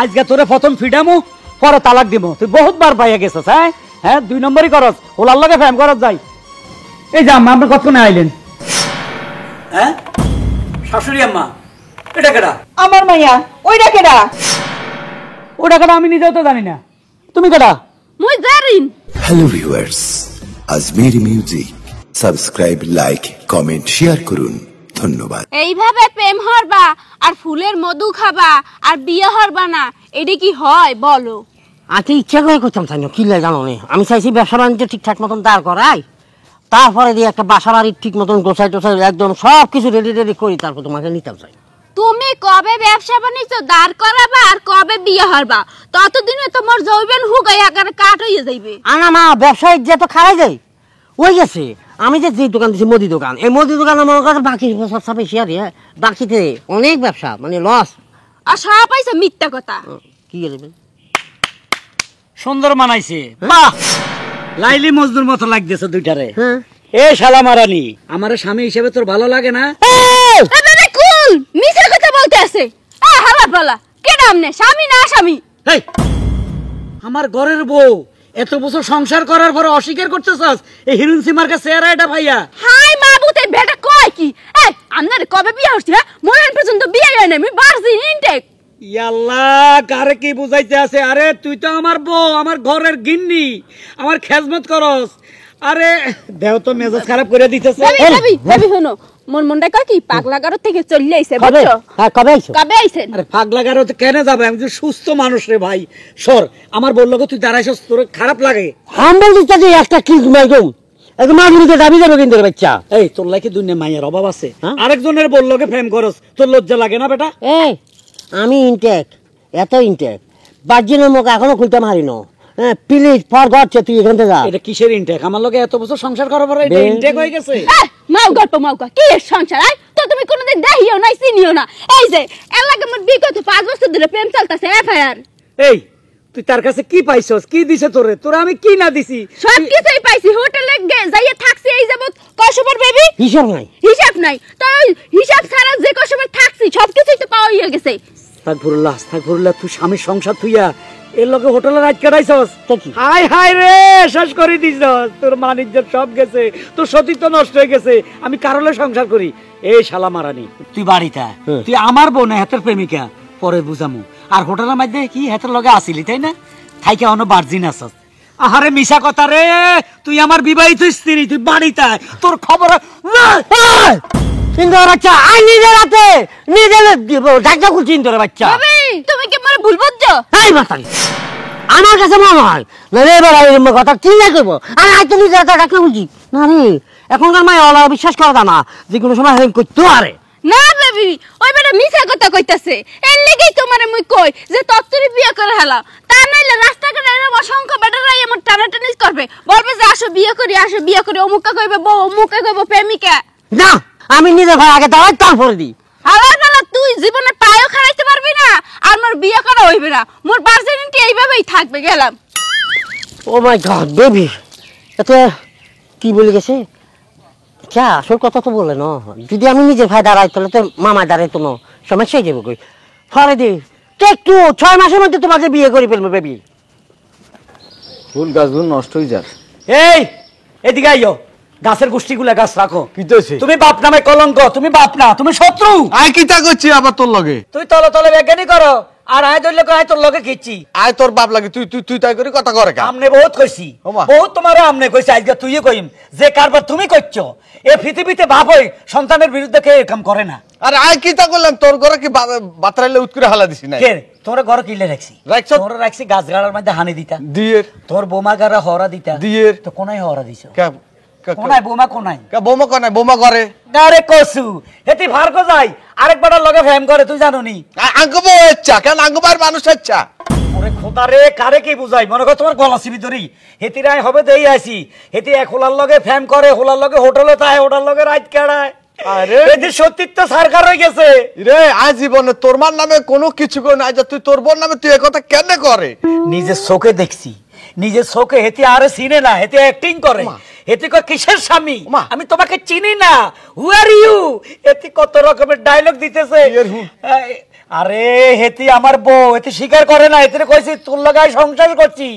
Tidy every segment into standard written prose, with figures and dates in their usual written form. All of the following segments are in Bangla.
আজকে তোরে প্রথম ফিডামু পরে তালাক দিব। তুই বহুতবার পাইয়া গেছিস। হ্যাঁ হ্যাঁ 2 নম্বরই করস, ওলার লগে ফ্যাম করস যাই। এই যে আম্মা আপনি কতক্ষণে আইলেন? হ্যাঁ শাশুড়ি আম্মা, এটা কেডা? আমার মাইয়া। ওইটা কেডা? ওটা কেডা আমি নিজেও তো জানি না। তুমি কেডা? মুই Zarin. Hello viewers, Ajmeri music subscribe, like, comment, share করুন। ধন্যবাদ। এইভাবে প্রেম হরবা আর ফুলের মধু খাবা আর বিয়ে হরবা না, এটা কি হয় বলো? আচ্ছা ইচ্ছা করে করতাম চাই না, কি জানো নে, আমি চাইছি ব্যবসা বাণিজ্য ঠিকঠাক মতন দাঁড় করাই, তারপরে দিয়ে একটা বাসা বাড়ি ঠিক মতন গোছাই টোছাই একদম সব কিছু রেডি রেডি করি, তারপর তোমাকে নিতাম চাই। তুমি কবে ব্যবসা বাণিজ্য দাঁড় করাবা আর কবে বিয়ে হরবা, ততদিনে তোমার যৌবন হুগাই আকারে কাট হয়ে যাইবে। আনা মা ব্যবসায়িক যে তো খারাই যায় ওই গেছে। আমি যে দোকান দিচ্ছি মুদি দোকান, এই মুদি দোকান আমার কাছে বাকি সব শেয়ারি, হ্যাঁ বাকিতে অনেক ব্যবসা মানে লস। আর সব পাইছে মিথ্যা কথা। কি গেলে সুন্দর মানাইছে, বাহ লাইলি মজনুর মতো লাগতেছে দুইটারে। হ্যাঁ এ শালা মারানি, আমার স্বামী হিসেবে তোর ভালো লাগে না? কুল মিছা কথা বলতে আছে। হালা পালা কেডা আমনে, স্বামী না আসামি? এই আমার ঘরের বউ, এত বছর সংসার করার পর অস্বীকার করতেছস এই হিরুন সিমার কাছে চেহারা এটা ভাইয়া? হাই মাবুতে বেটা কয় কি? এই আপনার কবে বিয়ে হচ্ছে? হ্যাঁ মরণ পর্যন্ত বিয়ে হয় না, আমি বারছি ইনটেক। ইয়াল্লাহ কারে কি বুঝাইতে আছে? আরে তুই তো আমার বউ, আমার ঘরের গিন্নি, আমার খেজমত করস। আরে দেও তো মেজাজ খারাপ করে দিতেছে। ভাবি শোনো, মোর মনটা কয় কি পাগলা গারো থেকে চলে আইছে বুঝছো? হ্যাঁ কবে আইছো? কবে আইছেন? আরে পাগলা গারো তো কেন যাবে, আমি যে সুস্থ মানুষ রে ভাই। সর, আমার বললো তুই দাঁড়াইছস, তোর খারাপ লাগে? হাম বলতে যে একটা কি একদম একদম মাগুরিতে দাবি যাবে কিন্তু বাচ্চা। এই তোর লাগে দুনিয়া মায়ের অভাব আছে? আরেকজনের বললো প্রেম করস, তোর লজ্জা লাগে না বেটা? এই আমি ইনটেক, এত ইনটেক বাজিনের মুখ এখনো খুলতে পারি না। হ্যাঁ প্লিজ ফর গড তুই এখান থেকে যা। এটা কিসের ইনটেক? আমার লগে এত বছর সংসার করার পরে এটা ইনটেক হয়ে গেছে? মাও গল্প মাউকা কি এর সংসার? আই তো তুমি কোনদিন দেখিও না চিনিও না। এই যে এলাকা মোর বিগত 5 বছর ধরে প্রেম চলতেছে এফআইআর। এই তুই তার কাছে কি পাইছস? কি দিছে তোরে? তোরা আমি কি না দিছি? সব কিছুই পাইছি। হোটেলে যাইয়া থাকছি এই যাবত কয়সময় বেবি হিসাব নাই, হিসাব নাই তো হিসাব ছাড়া যে কয়সময় থাকছি সব কিছুই তো পাওয়া হয়ে গেছে। আস্তাগফিরুল্লাহ আস্তাগফিরুল্লাহ, তুই স্বামীর সংসার থুইয়া এর লগে হোটেলে রাত কাটাইছস? কি হাই হাই রে, শেষ করে দিছস। তোর মান ইজ্জত সব গেছে, তোর সতীত্ব নষ্ট হয়ে গেছে। আমি কারলে সংসার করি? এই শালা মারানি, তুই বাড়িটা, তুই আমার বোন হাতের প্রেমিকা, পরে বুঝামু। আর হোটেলের মধ্যে কি হাতের লগে আসিলি তাই না? থাইকে অন্য বার্জিন আসস। আহারে মিশা কথা রে, তুই আমার বিবাহিত স্ত্রী, তুই বাড়িটা, তোর খবর চিন্তা বাচ্চা আই নিজের হাতে নিজে ঢাকা খুলছি তোর বাচ্চা। তুমি কি আমার ভুল বুঝছো? এই মাতারি আমার কাছে মনে হয় না রে এবার কথা কি না করবো। আমি আজ তো নিজের হাতে ঢাকা খুলছি না রে। এখনকার মায় অলা বিশ্বাস করা না, যে কোনো সময় হেম করতে পারে না বেবি। ওই বেটা মিছা কথা কইতাছে। এর লাগেই তোমারে মুই কই যে তত্তরি বিয়ে করে হেলা, তা নাইলে রাস্তাঘাটে এরকম অসংখ্য বেটারাই এমন টানাটানিস করবে, বলবে যে আসো বিয়ে করি আসো বিয়ে করি। অমুকা কইবে বউ, অমুকা কইবে প্রেমিকা। না আমি নিজের ভাই আগে দাঁড়াই তারপরে দিই। হালার বেলা তুই জীবনে পায়ও খারাইতে পারবি না, আর মোর বিয়ে করা হইবে না। মোর ভার্জিনিটি এইভাবেই থাকবে। গেলাম। ও মাই গড বেবি, এত কি বলে গেছে? আচ্ছা আসল কথা তো বলে না, যদি আমি নিজের ভাই দাঁড়াই তাহলে তো মামা দাঁড়াইতো না, সমস্যাই যাবে কই। ফরে দি একটু 6 মাসের মধ্যে তোমাকে বিয়ে করে ফেলবো বেবি। ফুল গাছগুলো নষ্ট হয়ে যাক। এই এদিকে আইও, গাছের গোষ্ঠীগুলা গাছ রাখো। কিতেছে তুমি বাপ নামে কলঙ্ক, তুমি বাপ না, তুমি শত্রু। আয় কিতা করছি আবার তোর লগে? তুই তলে তলে বিজ্ঞানী করো, আর আয় ধরলে আয় তোর লগে খিচ্ছি। আয় তোর বাপ লাগে, তুই তুই তুই তাই করে কথা করে কা? আমনে বহুত কইছি, বহুত তোমারে আমনে কইছি, আজকে তুইও কইম যে কারবার তুমি করছো। এ পৃথিবীতে বাপ হই সন্তানের বিরুদ্ধে কে কাম করে না। আরে আয় কিতা করলাম? তোর ঘরে কি বাতরাইলে উৎকুরে হালা দিছি না? কে তোর ঘর কিলে রাখছি? রাখছো? তোর রাখছি গাছ গাড়ার মধ্যে হানি দিতা দিয়ে, তোর বোমা গাড়া হরা দিতা দিয়ে, তো কোনায় হরা দিছো? কোনায় বোমা কোনায়? বোমা কোনায়? বোমা করে আরে কসু হেতি ভার্গো যাই আরেকবার লগে ফ্যাম করে, তুই জানো নি? আঙ্গবো ইচ্ছা কেন? আঙ্গবার মানুষ ইচ্ছা। ওরে খোদা রে, কারে কি বুঝাই? মনে কর তোমার গলা চিবি ধরি। হেতিরাই হবে দেই আইছি, হেতি এক হোলার লগে ফ্যাম করে, হোলার লগে হোটেলে তাই, হোটাল লগে রাত কাটায়। আরে এদি সত্যিত্ব সরকার হয়ে গেছে রে। আজ জীবনে তোর মার নামে কোনো কিছু করে না, তুই তোর বোন নামে তুই একথা কেন করে? নিজের চোখে দেখছি, নিজের চোখে। হেতি আরে চিনে না, হেতি অ্যাক্টিং করে। হেতি কয় কিসের স্বামী, আমি তোমাকে চিনি না, হু আর ইউ। হেতি কত রকমের ডায়লগ দিতেছে। আরে হেতি আমার বউ, এতে স্বীকার করে না, এতে কইছি তোর লাগায় সংসার করছি,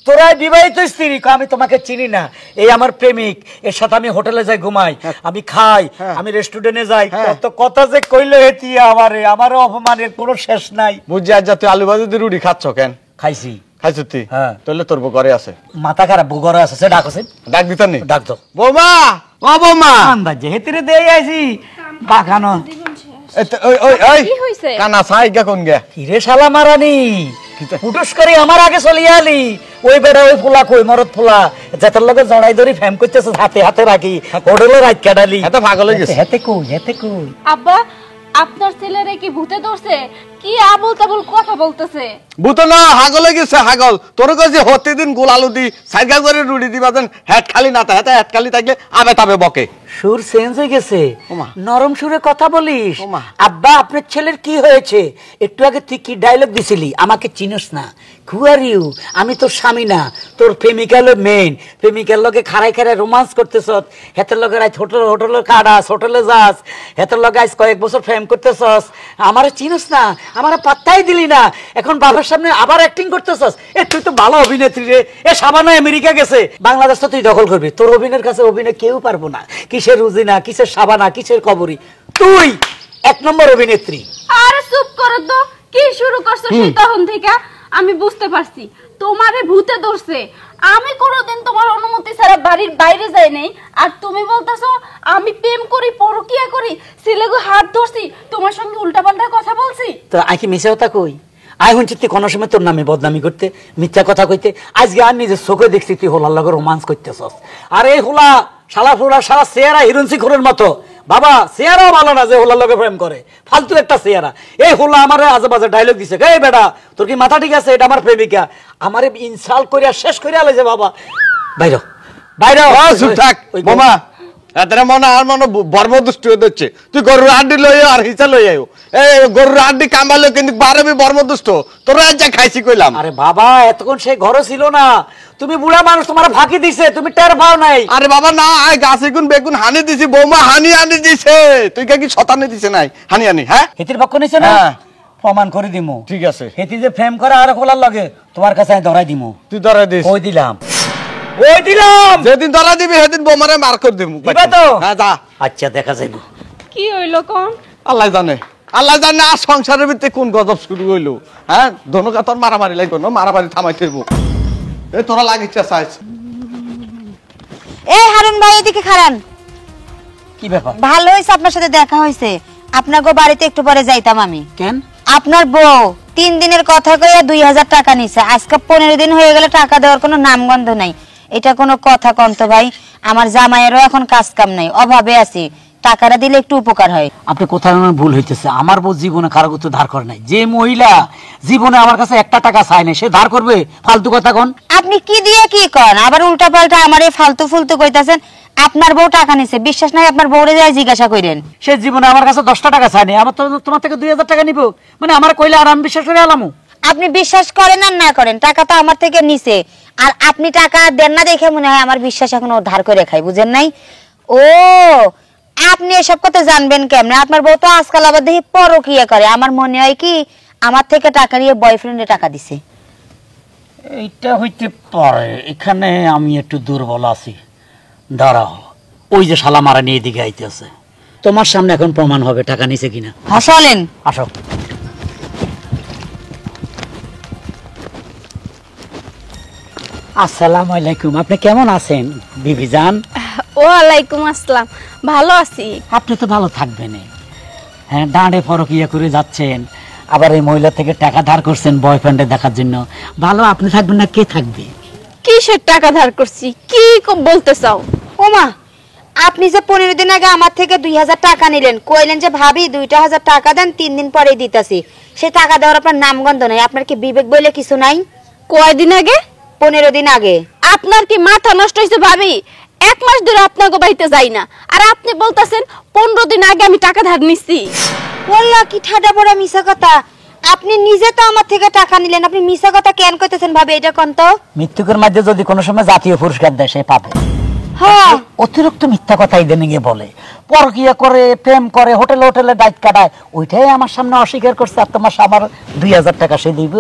তোরাই বিবাহিত স্ত্রী। আমি তোমাকে চিনি না, এই আমার প্রেমিক, এর সাথে আমি হোটেলে যাই, ঘুমাই, আমি খাই, আমি রেস্টুরেন্টে যাই, কত কথা যে কইলো হেতি আমারে, আমারও অপমানের কোনো শেষ নাই। বুঝছি আজ তুই আলু ভাজি দিয়ে রুটি খাচ্ছ কেন? খাইছি। খাইছো তুই? হ্যাঁ। তাহলে তোর বউ ঘরে আছে? মাথা খারাপ, বউ ঘরে আছে, সে ডাকছে। ডাক দিতাম নি? ডাক দাও। বৌমা, ও বৌমা, আন্দাজে হেতিরে দেই আইছি বাগানো। কি হইছে? কানা সাইগা কোন গে? কিরে শালা মারানি, ফুটুস করে আমার আগে চলিয়ে আলি। ওই বেড়া ওই ফুলা কই মরদ ফুলা যাতার লগে জড়াই ধরি ফ্যাম করতেছ, হাতে হাতে রাখি, হোটেলে রাত কাটালি। এত পাগল হয়ে গেছে। হেতে কই, হেতে কই? আব্বা, আপনার ছেলেরে কি ভূতে ধরছে? কি আবল তাবল কথা বলতেছে? ভূত না, হাগল হয়ে গেছে, হাগল। তোর কাছে হতে দিন গোল আলু দি সাইগা করে রুটি দিবা দেন, হেড খালি না তা হেড খালি থাকলে আবে তাবে বকে। সুর চেঞ্জ হয়ে গেছে, ওমা। নরম সুরে কথা বলিস। ওমা। আব্বা, আপনার ছেলের কি হয়েছে? একটু আগে তুই কি ডায়লগ দিছিলি? আমাকে চিনিস না, হু আর ইউ? আমি তোর স্বামী না, তোর প্রেমিকা হলো মেন। প্রেমিকার লগে খাড়াই খাড়াই রোমান্স করতেছ, হেতের লগে আজ হোটেলে কাটাস, হোটেলে যাস, হেতের লগে আজ কয়েক বছর প্রেম করতেছস। আমারে চিনিস না, আমারে পাত্তাই দিলি না, এখন বাবার সামনে আবার অ্যাক্টিং করতেছস। এ তুই তো ভালো অভিনেত্রী রে। এ সাবানা আমেরিকা গেছে, বাংলাদেশ তো তুই দখল করবি। তোর অভিনয়ের কাছে অভিনয় কেউ পারবো না। কিসের রুজিনা, কিসের সাবানা, কিসের কবরী, তুই এক নম্বর অভিনেত্রী। আরে চুপ করো তো, কি শুরু করছো সেই তখন থেকে? আমি বুঝতে পারছি তোমারে ভূতে ধরছে। আমি কোনোদিন তোমার অনুমতি ছাড়া বাড়ির বাইরে যাই নাই, আর তুমি বলতেছো আমি প্রেম করি, পরকিয়া করি, ছেলেগো হাত ধরছি, তোমার সঙ্গে উল্টাপাল্টা কথা বলছি। তো আই কি মিশা কথা কই? আই হুনছি তুই কোনো সময় তোর নামে বদনামি করতে, মিথ্যা কথা কইতে। আজকে আর নিজের চোখে দেখছি তুই হোলার লগে রোমান্স করতেছস। আর এই হোলা শালা ফুলা সারা চেহারা হিরোইন খুরের মতো। বাবা, চেহারাও ভালো না যে হোলার লগে প্রেম করে, ফালতু একটা চেহারা। এই হোলা আমারে আজে বাজে ডায়লগ দিছে, এই বেটা তোর কি মাথা ঠিক আছে? এটা আমার প্রেমিকা, আমারে ইনসাল্ট করিয়া শেষ করিয়া লাইছে। বাবা বাইরে বাইরে। চুপ থাক বোমা, এতটা মনে আর মনে বর্ম দুষ্ট হয়ে যাচ্ছে। তুই গরুর হাড্ডি লই আর হিসা লই আইও। এই গরুর হাড্ডি কামালে কিন্তু বারবি বর্ম দুষ্ট, তোরা যা খাইছি কইলাম। আরে বাবা, এতক্ষণ সে ঘরে ছিল না, তুমি বুড়া মানুষ, তোমার ফাঁকি দিছে, তুমি টের পাও নাই। আরে বাবা না, আই গাছে গুন বেগুন হানি দিছি, বৌমা হানি আনি দিছে। তুই কি শতানি দিছে নাই? হানি আনি, হ্যাঁ হেতির পক্ষ নিছে না, হ্যাঁ। প্রমাণ করে দিমু। ঠিক আছে, হেতি যে ফ্রেম করে আর খোলার লগে তোমার কাছে আমি ধরাই দিমু। তুই ধরে দিস। ওই দিলাম, ওই দিলাম। যেদিন ধরা দিবি সেদিন বৌমারে মার করে দিবি। দিবা তো? হ্যাঁ যা। আচ্ছা, দেখা যাইব। কি হইলো কোন? আল্লাহ জানে, আল্লাহ জানে আর সংসারের ভিতরে কোন গজব শুরু হইলো। হ্যাঁ, ধনুকা তোর মারামারি লাগবে না, মারামারি থামাই দেব। এই তোরা লাগিচ্ছে চাইছ। এই হারুন ভাই, এদিকে খারান। কি ব্যাপার? ভালো হয়েছে আপনার সাথে দেখা হয়েছে। আপনার গো বাড়িতে একটু পরে যাইতাম আমি। কেন? আপনার বউ 3 দিনের কথা কইয়া 2000 টাকা নিছে, আজকে 15 দিন হয়ে গেল টাকা দেওয়ার কোনো নামগন্ধ নাই। এটা কোনো কথা কন্ত ভাই? আমার জামাইয়েরও এখন কাজ কাম নাই, অভাবে আছি, টাকাটা দিলে একটু উপকার হয়। আপনি কোথায় ভুল হইতেছে। আমার বউ জীবনে কারো কাছে ধার করে নাই। যে মহিলা জীবনে আমার কাছে 1 টাকা চায় না, সে ধার করবে? ফালতু কথা কোন? আপনি কি দিয়ে কি করেন? আবার উল্টা পাল্টা আমার এই ফালতু ফুলতু কইতাছেন। আপনার বউ টাকা নিছে, বিশ্বাস নাই আপনার বউরে যায় জিজ্ঞাসা কইরেন। সে জীবনে আমার কাছে 10 টাকা চায় না, আমার তো তোমার থেকে 2000 টাকা নিব, মানে আমার কইলে আর আমি বিশ্বাস করে আলামু? আপনি বিশ্বাস করেন আর না করেন, টাকা তো আমার থেকে নিছে, আর আপনি টাকা দেন না দেখে মনে হয় আমার বিশ্বাস এখনো ধার করে খাই, বুঝেন নাই? ও, আপনি এসব কথা জানবেন কেমনে? আপনার বউ তো আজকাল আবার দেখি পরকিয়া করে। আমার মনে হয় কি আমার থেকে টাকা নিয়ে বয়ফ্রেন্ডে টাকা দিছে। এইটা হইতে পারে। এখানে আমি একটু দুর্বল আছি, দাঁড়াও। ওই যে শালা মারা নিয়ে দিকে আইতেছে, তোমার সামনে এখন প্রমাণ হবে টাকা নিছে কিনা। হাসলেন? আসো। আসসালামু আলাইকুম, আপনি কেমন আছেন বিবি জান? ওয়ালাইকুম আসসালাম, ভালো আছি। আপনি তো ভালো থাকবেন। হ্যাঁ, ডাঁড়ে পরকিয়া করে যাচ্ছেন, আবার এই মহিলা থেকে টাকা ধার করছেন বয়ফ্রেন্ডে দেখার জন্য। ভালো আপনি থাকবেন না কে থাকবে? কিসের টাকা ধার করছি? কি বলতে চাও? ওমা, আপনি যে 15 দিন আগে আমার থেকে 2000 টাকা নিলেন, কইলেন যে ভাবি 2000 টাকা দেন, 3 দিন পরে দিতাছি, সে টাকা দেওয়ার আপনার নামগন্ধ নাই। আপনার কি বিবেক বলে কিছু নাই? কয়দিন আগে? 15 দিন আগে। আপনার কি মাথা নষ্ট হয়েছে ভাবি? 1 মাস ধরে আপনাকে বাড়িতে যাই না, আর আপনি বলতেছেন 15 দিন আগে আমি টাকা ধার নিছি। বললা কি ঠাডা পড়া মিছা কথা? আপনি নিজে তো আমার থেকে টাকা নিলেন, আপনি মিছা কথা কেন কইতেছেন ভাবি? এটা কোন তো? মৃত্যুকের মধ্যে যদি কোনো সময় জাতীয় পুরস্কার দেয় সে পাবে। হ্যাঁ অতিরিক্ত মিথ্যা কথা ইদানিং বলে, পরকিয়া করে, প্রেম করে, হোটেলে হোটেলে ডাইট কাটায়, ওইটাই আমার সামনে অস্বীকার করছে। আর তোমার আমার 2000 টাকা সে দিব।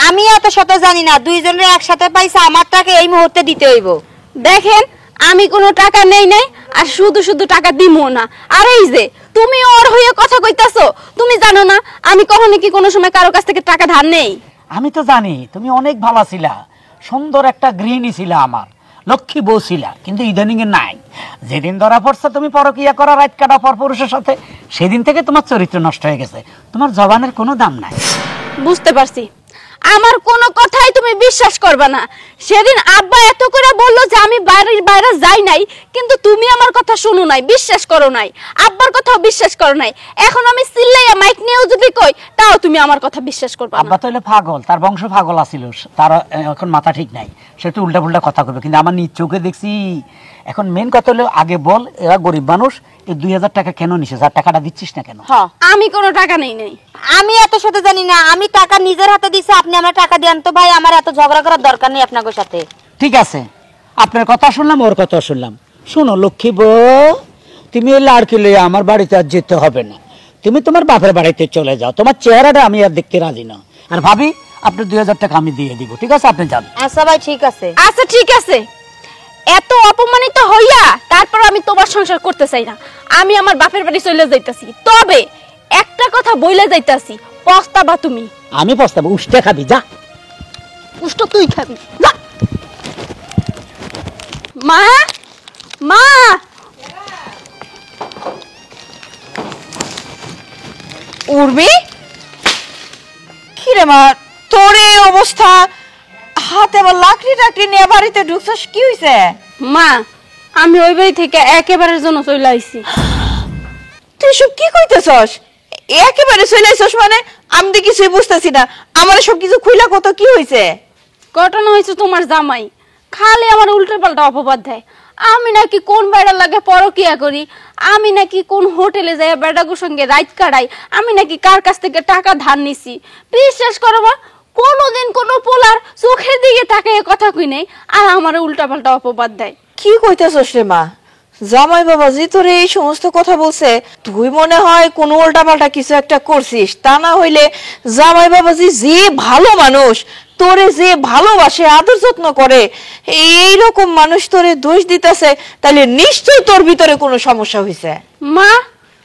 আমি এত শত জানি না, দুইজনের একসাথে পাইছে, আমার টাকা এই মুহূর্তে দিতে হইব। দেখেন আমি কোনো টাকা নেই নাই, আর শুধু শুধু টাকা দিমো না। আর এই যে তুমি ওর হয়ে কথা কইতাছো, তুমি জানো না আমি কখনো কি কোনো সময় কারো কাছ থেকে টাকা ধার নেই? আমি তো জানি তুমি অনেক ভালো ছিলা, সুন্দর একটা গৃহিণী ছিলা, আমার লক্ষ্মী বউ ছিলা, কিন্তু ইদানিং এ নাই। যেদিন ধরা পড়ছে তুমি পরকিয়া করা, রাত কাটা পর পুরুষের সাথে, সেদিন থেকে তোমার চরিত্র নষ্ট হয়ে গেছে। তোমার জবানের কোনো দাম নাই। বুঝতে পারছি, আমার কোনো কথাই তুমি বিশ্বাস করবে না। সেদিন আব্বা এত করে বললো যে আমি বাড়ির বাইরে যাই নাই, কিন্তু তুমি আমার কথা শুনো নাই, বিশ্বাস করো নাই, আব্বার কথাও বিশ্বাস করো নাই। এখন আমি চিল্লাইয়া মাইক নিয়েও যদি কই, তাও তুমি আমার কথা বিশ্বাস করবে না। আব্বা তো হলো পাগল, তার বংশ পাগল আছিল, তার এখন মাথা ঠিক নাই, সে তো উল্টা পুল্টা কথা করবে। কিন্তু আমার নিজ চোখে দেখছি। এখন মেন কথা হলো, আগে বল, এরা গরিব মানুষ, এই 2000 টাকা কেন নিছিস, আর টাকাটা দিচ্ছিস না কেন? হ্যাঁ আমি কোনো টাকা নেই নাই। আমি এত শত জানি না, আমি টাকা নিজের হাতে দিছি, আপনি আমার টাকা দেন তো ভাই, আমার এত ঝগড়া করার দরকার নেই আপনার সাথে। ঠিক আছে, আপনার কথা শুনলাম, ওর কথা শুনলাম। শোনো লক্ষ্মী বউ, তুমি এই লাড়কি লইয়া আমার বাড়িতে আর যেতে হবে না, তুমি তোমার বাপের বাড়িতে চলে যাও। তোমার চেহারাটা আমি আর দেখতে রাজি না। আর ভাবি, আপনার 2000 টাকা আমি দিয়ে দিব, ঠিক আছে? আপনি যান। আচ্ছা ভাই ঠিক আছে। আচ্ছা ঠিক আছে, এত অপমানিত হইয়া তারপর আমি তোমার সংসার করতে চাই না। আমি আমার বাপের বাড়ি চলে যাইতাছি, তবে একটা কথা বইলে যাইতাছি, পস্তাবা তুমি। আমি পস্তাবো? উষ্টা খাবি, যা। উষ্ট তুই খাবি, যা। মা, মা, উর্মি, কিরে মা, তোর এই অবস্থা, হাতে আবার লাকড়ি টাকড়ি নিয়ে বাড়িতে ঢুকছস, কি হইছে? মা, আমি ওই বাড়ি থেকে একেবারের জন্য চলে আইছি। তুই সব কি কইতেছস? একেবারে চলে আইছস মানে? আমি তো কিছুই বুঝতেছি না। আমার সব কিছু খুইলা কত, কি হইছে? ঘটনা হয়েছে, তোমার জামাই খালি আমার উল্টো পাল্টা অপবাদ দেয়। আমি নাকি কোন বেড়া লাগে পরকিয়া করি, আমি নাকি কোন হোটেলে যাই বেড়াগুর সঙ্গে রাত কাটাই, আমি নাকি কার কাছ থেকে টাকা ধার নিছি। বিশ্বাস করো মা, কোনোদিন কোনো পোলার চোখের দিকে তাকায় কথা কই নাই, আর আমার উল্টা পাল্টা অপবাদ দেয়। কি কইতেছস রে মা? জামাই বাবাজি তোরে এই সমস্ত কথা বলছে? তুই মনে হয় কোন উল্টা পাল্টা কিছু একটা করছিস, তা না হইলে জামাই বাবাজি যে ভালো মানুষ, তোরে যে ভালোবাসে, আদর যত্ন করে, এইরকম মানুষ তোরে দোষ দিতেছে, তাহলে নিশ্চয়ই তোর ভিতরে কোনো সমস্যা হয়েছে। মা,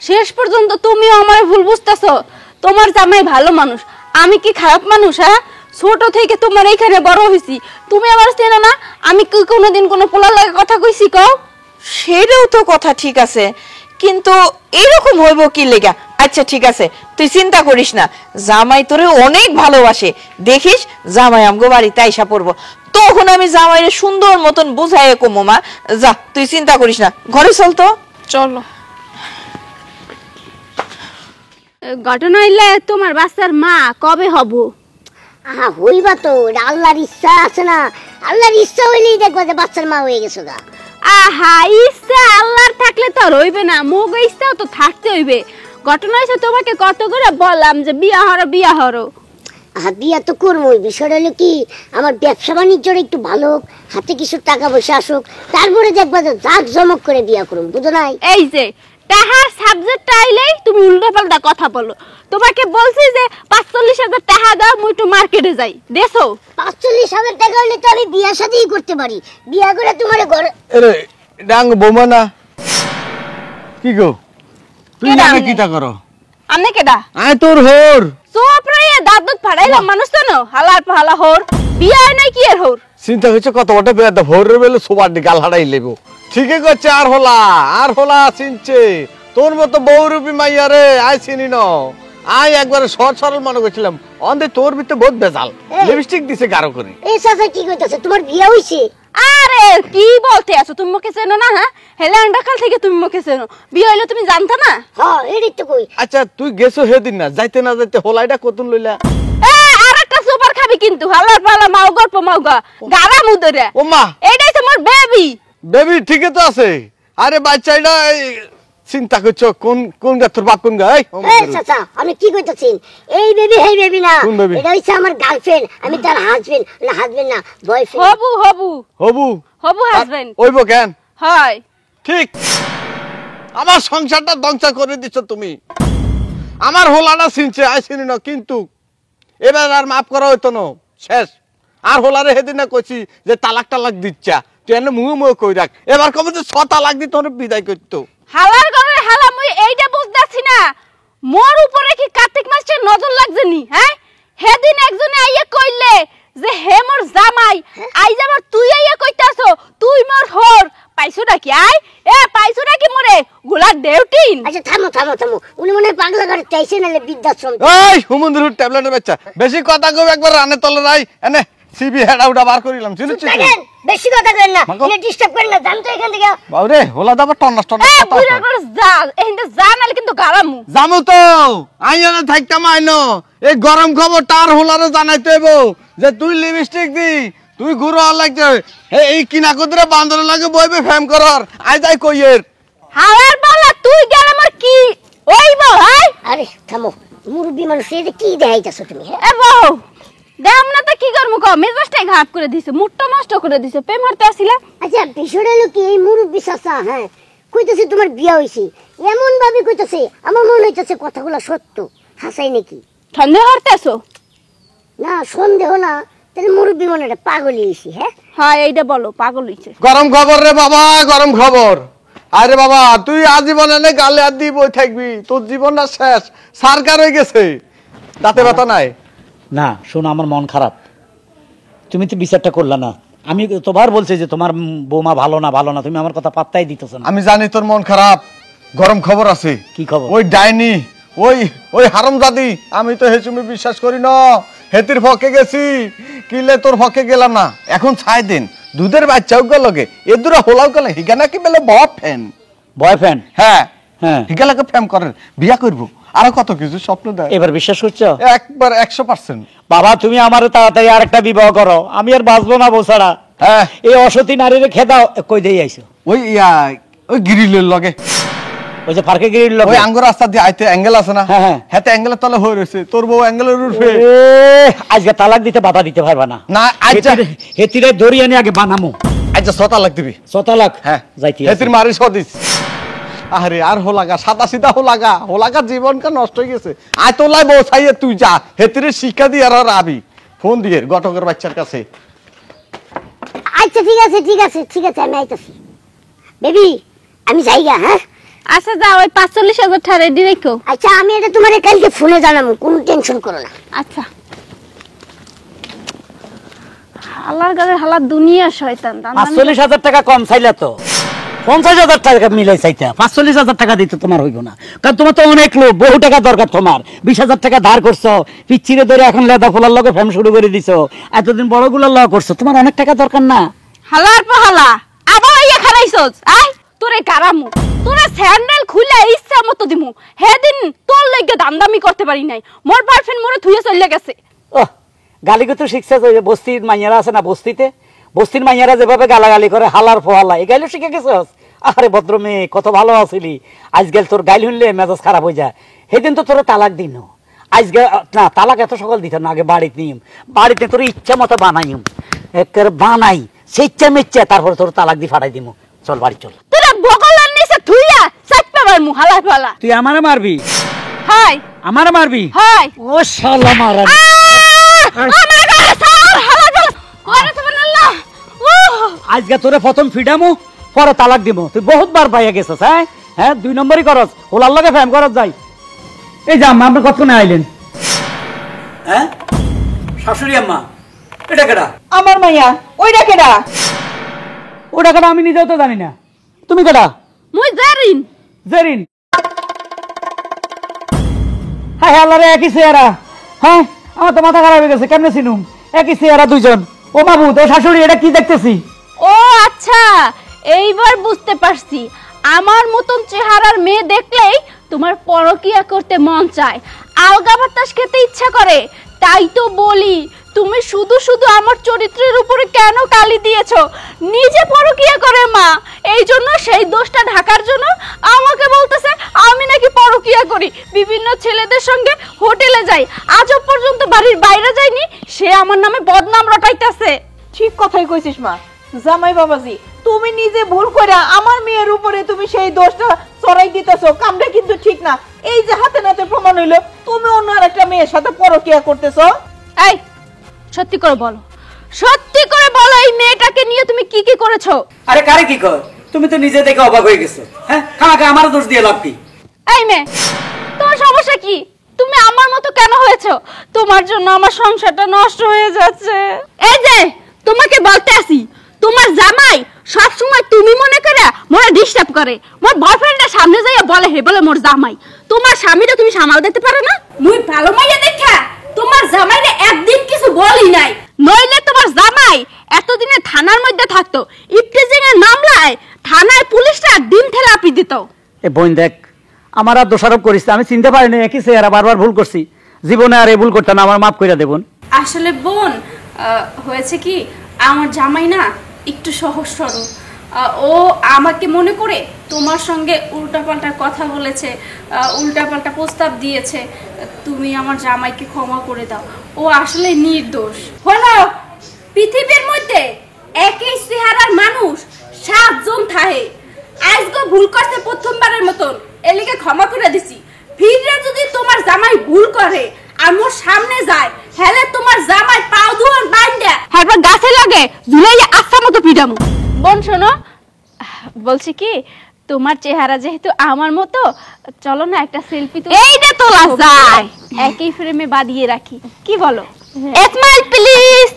শেষ পর্যন্ত তুমিও আমার ভুল বুঝতেছো। তোমার জামাই ভালো মানুষ, আমি কি খারাপ মানুষ? হ্যাঁ, ছোট থেকে তোমার এইখানে বড় হয়েছি, তুমি আমার চেনো না? আমি কি কোনোদিন কোনো পোলার লাগে কথা কইছি কও? সেটাও তো কথা ঠিক আছে, কিন্তু এরকম হইব কি লেগা? আচ্ছা ঠিক আছে, তুই চিন্তা করিস না, জামাই তোরে অনেক ভালোবাসে, দেখিস জামাই আমগো বাড়িতে আইসা পড়বো, তখন আমি জামাইরে সুন্দর মতন বুঝাই কমো। মা যা, তুই চিন্তা করিস না, ঘরে চল তো। চলো। ঘটনা হইলে তোমার বাচ্চার মা কবে হব? হইবা তো, আল্লাহর ইচ্ছা আছে না, আল্লাহর ইচ্ছা হইলেই দেখবা যে বাচ্চার মা হয়ে গেছো গা। আহা, ইচ্ছা আল্লাহর থাকলে তো আর হইবে না, মোগ ইচ্ছাও তো থাকতে হইবে। ঘটনা হয়েছে, তোমাকে কত করে বললাম যে বিয়া হরো বিয়া হরো। বিয়া তো করবো, বিষয়টা হলো কি, আমার ব্যবসা বাণিজ্যটা একটু ভালো হোক, হাতে কিছু টাকা পয়সা আসুক, তারপরে দেখবা যে জাক জমক করে বিয়া করুম, বুঝো নাই? এই যে টাকার সাবজেক্ট আইলেই তুমি উল্টা পাল্টা কথা বলো। তোমাকে বলছি যে 45,000 টাকা দাও, মুই একটু মার্কেটে যাই, দেছো? 45,000 টাকা হলে তো আমি বিয়া শাদিই করতে পারি, বিয়া করে তোমার ঘরে। এরে ডাং বোমা না, কি গো তুই কেডা নাকি আনে? কিটা করো? আমনে কেডা? আয় তোর হোর চুপ রে, দাঁত দুধ ফাড়াইলাম মানুষ তো না, হালার পাহালা হোর বিয়া হয় নাই কি এর হোর? চিন্তা হচ্ছে কত বড় বেদা, ভোরের বেলা সোবার দি গাল হারাই লেবো। ঠিকই করছে, আর হলা চিনছে তোর মতো বউরূপী মাইয়া রে, আয় চিনি ন। আয় একবারে সহজ সরল মনে করছিলাম, অন্ধে তোর ভিতরে বহুত বেজাল, লিপস্টিক দিছে গাঢ় করে। এই চাচা কি কইতাছে, তোমার বিয়া হইছে? আরে কি বলতে আছো, তুমি মুখে চেনো না? হ্যাঁ, হেলান্ডা কাল থেকে তুমি মুখে চেনো, বিয়ে হইলে তুমি জানতা না? হ্যাঁ এটাই তো কই। আচ্ছা তুই গেছো হেদিন না, যাইতে না যাইতে হোলাইটা কতুন লইলা? আরেকটা সুপার খাবি কিন্তু, হালার পালা মাও গল্প মাওগা গালা মুদরে। ও মা, এইটাই তো মোর বেবি। বেবি ঠিকই তো আছে। আরে বাচ্চাটা চিন্তা করছো কোন কোন গা, তোর বাপ কোন গা? এই চাচা আমি কি কইতাছি, এই বেবি হেই বেবি না, কোন baby? এটা হইছে আমার গার্লফ্রেন্ড, আমি তার হাজবেন্ড, না হাজবেন্ড না বয়ফ্রেন্ড। হবু হবু হবু হবু হাজবেন্ড। ওইব কেন? হয় ঠিক আমার সংসারটা ধ্বংস করে দিচ্ছ তুমি আমার হোলাটা চিনছে আই চিনি না কিন্তু এবার আর মাফ করা হইতো না শেষ আর হোলারে সেদিন না কইছি যে তালাক দিচ্ছা তুই এনে মুহ কই রাখ এবার কবে যে 6 তালাক দিত বিদায় করতো হালার ঘরের হালা মুই এইটা বুঝতাছি না মোর উপরে কি কার্তিক মাসের নজর লাগছে নি হ্যাঁ হেদিন একজনে আইয়া কইলে যে হে মোর জামাই আইজ আবার তুই আইয়া কইতাছো তুই মোর হর পাইছো নাকি আই পাইছো নাকি মোরে গোলার দেউটিন আচ্ছা থামো উনি মনে হয় পাগলা ঘরে চাইছে নালে বৃদ্ধাশ্রম এই হুমুন্দুর ট্যাবলেটের বাচ্চা বেশি কথা কই একবার রানে তলে রাই এনে সিবি হেড আউট বার করিলাম চিনিস বেশি কথা করেন না এনে ডিস্টার্ব করেন না জানতো এখান থেকে বাউরে হোলা দাবা টন্নাস বুইরা করে যা এন্ড যা নালে কিন্তু গারামু জামু তো আইনা থাকতাম আইনো এই গরম খবরটা আর হোলারে জানাইতে হইব যে তুই লিপস্টিক দি তুই গুরু আর লাগছে এই কিনা কদরে বান্দর লাগে বইবে ফেম করার আই যাই কইয়ের হাওয়ার বলা তুই গারামার কি ওইব হাই আরে থামো মুরব্বি মানুষ এটা কি দেখাইতাছো তুমি এ বউ দেম না তো কি করমু কো মেজাজটাই খারাপ করে দিছে মুডটা নষ্ট করে দিছে প্রেম হারতে আসিলা আচ্ছা বিষয়টা হলো কি এই মুরব্বি চাচা হ্যাঁ কইতাছে তোমার বিয়া হইছে এমন ভাবে কইতাছে আমার মনে হইতাছে কথাগুলো সত্য হাসাই নাকি সন্দেহ হরতেছো না সন্দেহ না তাহলে মুরব্বি মনে হয় পাগলই হইছে হ্যাঁ হ্যাঁ এইটা বলো পাগল হইছে গরম খবর রে বাবা গরম খবর আরে বাবা তুই আজীবন এনে গালে আর দি বই থাকবি তোর জীবনটা শেষ সরকার হয়ে গেছে দাঁতে ব্যথা নাই না শোনো আমার মন খারাপ তুমি তো বিচারটা করলা না আমি তোবার বলছি যে তোমার বৌমা ভালো না তুমি আমার কথা পাত্তাই দিতেছ না আমি জানি তোর মন খারাপ গরম খবর আছে কি খবর ওই ডাইনি ওই হারামজাদি আমি তো হেচুমি বিশ্বাস করি না হেতির ফকে গেছি কিলে তোর ফকে গেলাম না এখন ছাই দিন দুধের বাচ্চাও গেলগে এদুরা হোলাও গেলে হিগানা কি বেলে বয়ফ্রেন্ড হ্যাঁ হ্যাঁ হিগালাকে ফ্যাম করেন বিয়া করবো আরো কত কিছু স্বপ্ন দেয় এবার বিশ্বাস করছো একবার 100% বাবা তুমি আমার তাড়াতাড়ি আরেকটা বিবাহ করো আমি আর বাঁচবো না বসারা হ্যাঁ এই অসতী নারীর খেদাও কই দিয়ে আইছো ওই গিরিলের লগে ওই যে পার্কে গিরিল লোক ওই আঙ্গুর রাস্তা দিয়ে আইতে অ্যাঙ্গেল আছে না হ্যাঁ হ্যাঁ হাতে অ্যাঙ্গেলের তলে হয়ে রয়েছে তোর বউ অ্যাঙ্গেলের উঠবে আজকে তালাক দিতে বাধা দিতে পারবা না না আচ্ছা হেতিরে দড়ি আনি আগে বানামু আচ্ছা 6 তালাক দিবি 6 তালাক হ্যাঁ যাইতি হেতির মারি সদিস আরে আর হোলাগা সাদা সিধা হোলাগা জীবনটা নষ্ট হয়ে গেছে আয় তোলাই বউ চাইয়ে তুই যা হেতিরে শিক্ষা দিয়ে আর আবি ফোন দিয়ে গটকের বাচ্চার কাছে আচ্ছা ঠিক আছে আমি আইতাছি বেবি আমি যাইগা হ্যাঁ আচ্ছা যাও ওই 45,000 টাকা রেডি রাখো আচ্ছা আমি এটা তোমারে কালকে ফোনে জানাবো কোনো টেনশন করো না আচ্ছা আল্লাহর ঘরে হালা দুনিয়া শয়তান 45,000 টাকা কম চাইলা তো 50,000 টাকা মিলাই চাইতা 45,000 টাকা দিতে তোমার হইব না কারণ তোমার তো অনেক লোক বহু টাকা দরকার তোমার 20,000 টাকা ধার করছো পিচ্চিরে ধরে এখন লেদা ফোলার লগে ফেম শুরু করে দিছো এতদিন বড়গুলোর লগ করছো তোমার অনেক টাকা দরকার না হালার পাহালা আবার ইয়া খারাইছস আই তোরে কারামু তোরে স্যান্ডেল খুলে ইচ্ছা মতো দিমু হেদিন তোর লাগি দামদামি করতে পারি নাই মোর বয়ফ্রেন্ড মোরে থুইয়া চলে গেছে ও গালিকে তো শিখছে যে বস্তির মাইয়ারা আছে না বস্তির মাইয়ারা যেভাবে গালাগালি করে হালার ফোহালা এই গাইলো শিখে গেছস আরে ভদ্র মেয়ে কত ভালো আছিলি আজকাল তোর গাইল হইলে মেজাজ খারাপ হয়ে যায় সেদিন তো তোর তালাক দিন আজকে না তালাক এত সকাল দিত না আগে বাড়িতে তোর ইচ্ছা মতো বানাইম একের বানাই সে ইচ্ছা মেচ্ছা তারপরে তোর তালাক দিয়ে ফাটাই দিমু চল বাড়ি চল তোরা বগলের নিচে থুইয়া চাপতে পারমু হালার পালা তুই আমারে মারবি হাই আমারে মারবি হাই ও শালা মারা আমার গায়ে সার হালা গেল ওরে সুবহানাল্লাহ আজকে তোরে প্রথম ফিডামু পরে তালাক দিমু তুই বহুতবার পাইয়া গেছস হ্যাঁ 2 নম্বরই করস ওলার লগে ফ্যাম করস যাই এই যে আম্মা আপনি কতক্ষণে আইলেন হ্যাঁ শাশুড়ি আম্মা এটা কেডা আমার মাইয়া ওইটা কেডা ওটা কেডা আমি নিজেও তো জানি না তুমি কেডা মুই জেরিন হ্যাঁ আল্লাহ রে একই চেহারা হ্যাঁ আমার তো মাথা খারাপ হয়ে গেছে কেমনে চিনুম একই চেহারা দুইজন ও বাবু তো শাশুড়ি এটা কি দেখতেছি ও আচ্ছা এইবার বুঝতে পারছি আমার মতন চেহারার মেয়ে দেখলেই তোমার পরকিয়া করতে মন চায় আলগা বাতাস খেতে ইচ্ছা করে তাই তো বলি তুমি শুধু শুধু আমার চরিত্রের উপরে কেন কালি দিয়েছো নিজে পরকিয়া করে মা এই জন্য সেই দোষটা ঢাকার জন্য আমাকে বলতেছে আমি নাকি পরকিয়া করি বিভিন্ন ছেলেদের সঙ্গে হোটেলে যাই আজও পর্যন্ত বাড়ির বাইরে যাইনি সে আমার নামে বদনাম রটাইতেছে ঠিক কথাই কইছিস মা জামাই বাবাজি তুমি নিজে ভুল করে আমার মেয়ের উপরে তুমি সেই দোষটা চড়াই দিতেছো, কামটা কিন্তু ঠিক না। এই যে হাতে নাতে প্রমাণ হইলো তুমি অন্য আরেকটা মেয়ের সাথে পরকিয়া করতেছো। এই সত্যি করে বলো, সত্যি করে বলো এই মেয়েটাকে নিয়ে তুমি কি কি করেছো? আরে কারে কি কর, তুমি তো নিজে দেখে অবাক হয়ে গেছো। হ্যাঁ, খামাকে আমার দোষ দিয়ে লাভ কি? এই মেয়ে, তোমার সমস্যা কি? তুমি আমার মতো কেন হয়েছো? তোমার জন্য আমার সংসারটা নষ্ট হয়ে যাচ্ছে। এই যে তোমাকে বলতে আসি, তোমার জামাই সব সময় তুমি মনে করে মোরে ডিস্টার্ব করে। মোর বয়ফ্রেন্ডের সামনে যাইয়া বলে হে বলে মোর জামাই। তোমার স্বামীটা তুমি সামাল দিতে পারো না? মুই ভালো মাইয়া দেখা তোমার জামাইরে একদিন কিছু বলি নাই, নইলে তোমার জামাই এতদিনে থানার মধ্যে থাকতো। ইফটিজিং এর মামলায় থানায় পুলিশরা ডিম থেরাপি দিত। এ বোন দেখ, আমার আর দোষারোপ করিস না, আমি চিনতে পারিনি একই চেহারা, বারবার ভুল করছি। জীবনে আর এই ভুল করতে না, আমার মাফ করে দেবন। আসলে বোন হয়েছে কি, আমার জামাই না একটু সহজ সরল। ও আমাকে মনে করে তোমার সঙ্গে উল্টাপাল্টা কথা বলেছে, উল্টাপাল্টা প্রস্তাব দিয়েছে। তুমি আমার জামাইকে ক্ষমা করে দাও, ও আসলে নির্দোষ। হলো পৃথিবীর মধ্যে একই চেহারার মানুষ 7 জন থাকে। আজকে ভুল করতে প্রথমবারের মতন এলিকে ক্ষমা করে দিছি। ফিরে যদি তোমার জামাই ভুল করে আমার সামনে যায়, হেলে তোমার জামাই পাও দুয়ার বাইন্দা একবার গাছে লাগে ঝুলাইয়া আচ্ছা মতো পিটামু। বোন শোনো, বলছি কি, তোমার চেহারা যেহেতু আমার মতো, চলো না একটা সেলফি তো এইটা তোলা যায়, একই ফ্রেমে বাঁধিয়ে রাখি, কি বলো? Smile please.